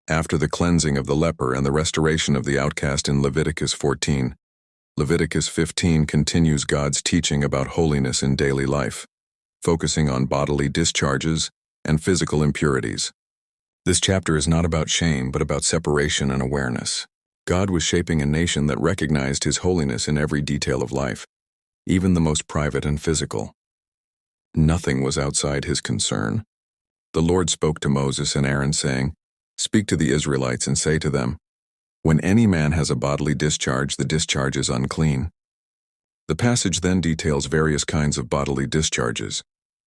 After the cleansing of the leper and the restoration of the outcast in Leviticus 14, Leviticus 15 continues God's teaching about holiness in daily life, focusing on bodily discharges and physical impurities. This chapter is not about shame, but about separation and awareness. God was shaping a nation that recognized His holiness in every detail of life, even the most private and physical. Nothing was outside His concern. The Lord spoke to Moses and Aaron, saying, "Speak to the Israelites and say to them, when any man has a bodily discharge, the discharge is unclean." The passage then details various kinds of bodily discharges,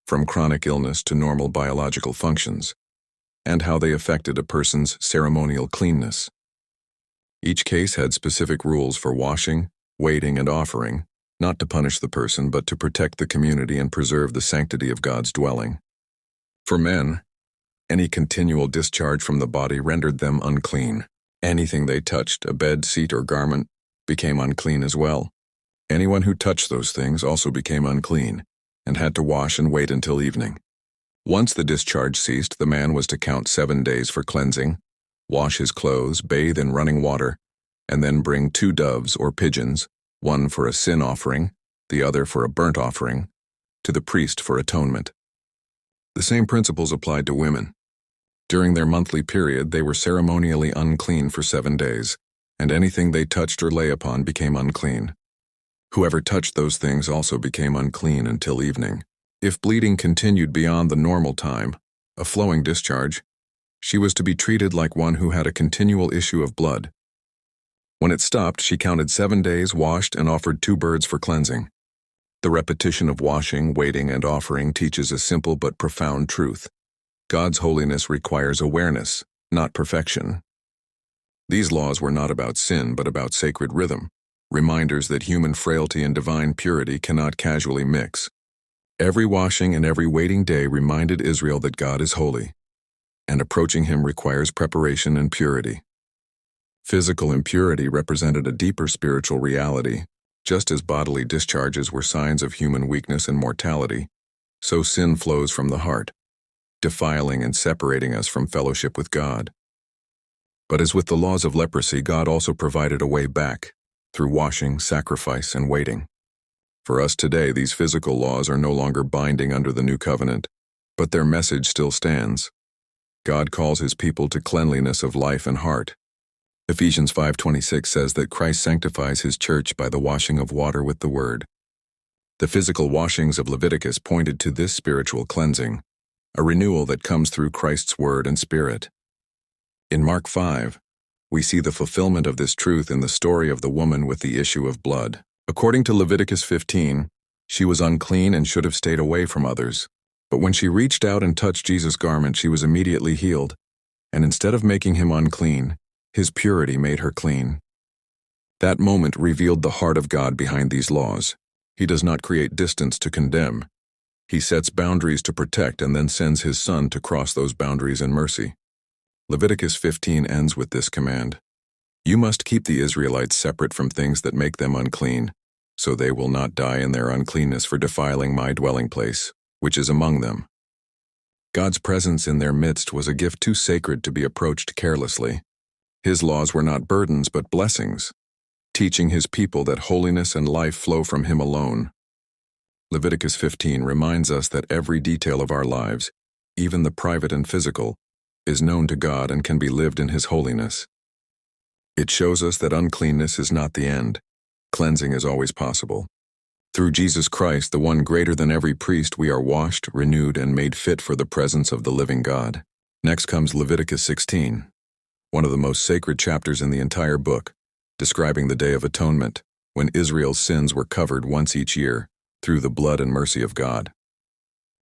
from chronic illness to normal biological functions, and how they affected a person's ceremonial cleanness. Each case had specific rules for washing, waiting, and offering, not to punish the person but to protect the community and preserve the sanctity of God's dwelling. For men, any continual discharge from the body rendered them unclean. Anything they touched, a bed, seat, or garment, became unclean as well. Anyone who touched those things also became unclean, and had to wash and wait until evening. Once the discharge ceased, the man was to count 7 days for cleansing, wash his clothes, bathe in running water, and then bring 2 doves or pigeons, one for a sin offering, the other for a burnt offering, to the priest for atonement. The same principles applied to women. During their monthly period, they were ceremonially unclean for 7 days, and anything they touched or lay upon became unclean. Whoever touched those things also became unclean until evening. If bleeding continued beyond the normal time, a flowing discharge, she was to be treated like one who had a continual issue of blood. When it stopped, she counted 7 days, washed, and offered 2 birds for cleansing. The repetition of washing, waiting, and offering teaches a simple but profound truth. God's holiness requires awareness, not perfection. These laws were not about sin, but about sacred rhythm, reminders that human frailty and divine purity cannot casually mix. Every washing and every waiting day reminded Israel that God is holy, and approaching Him requires preparation and purity. Physical impurity represented a deeper spiritual reality. Just as bodily discharges were signs of human weakness and mortality, so sin flows from the heart, defiling and separating us from fellowship with God. But as with the laws of leprosy, God also provided a way back, through washing, sacrifice, and waiting. For us today, these physical laws are no longer binding under the new covenant, but their message still stands. God calls His people to cleanliness of life and heart. Ephesians 5:26 says that Christ sanctifies His church by the washing of water with the Word. The physical washings of Leviticus pointed to this spiritual cleansing, a renewal that comes through Christ's Word and Spirit. In Mark 5, we see the fulfillment of this truth in the story of the woman with the issue of blood. According to Leviticus 15, she was unclean and should have stayed away from others. But when she reached out and touched Jesus' garment, she was immediately healed. And instead of making him unclean, His purity made her clean. That moment revealed the heart of God behind these laws. He does not create distance to condemn. He sets boundaries to protect and then sends His Son to cross those boundaries in mercy. Leviticus 15 ends with this command: "You must keep the Israelites separate from things that make them unclean, so they will not die in their uncleanness for defiling my dwelling place, which is among them." God's presence in their midst was a gift too sacred to be approached carelessly. His laws were not burdens but blessings, teaching His people that holiness and life flow from Him alone. Leviticus 15 reminds us that every detail of our lives, even the private and physical, is known to God and can be lived in His holiness. It shows us that uncleanness is not the end. Cleansing is always possible. Through Jesus Christ, the one greater than every priest, we are washed, renewed, and made fit for the presence of the living God. Next comes Leviticus 16, one of the most sacred chapters in the entire book, describing the Day of Atonement, when Israel's sins were covered once each year through the blood and mercy of God.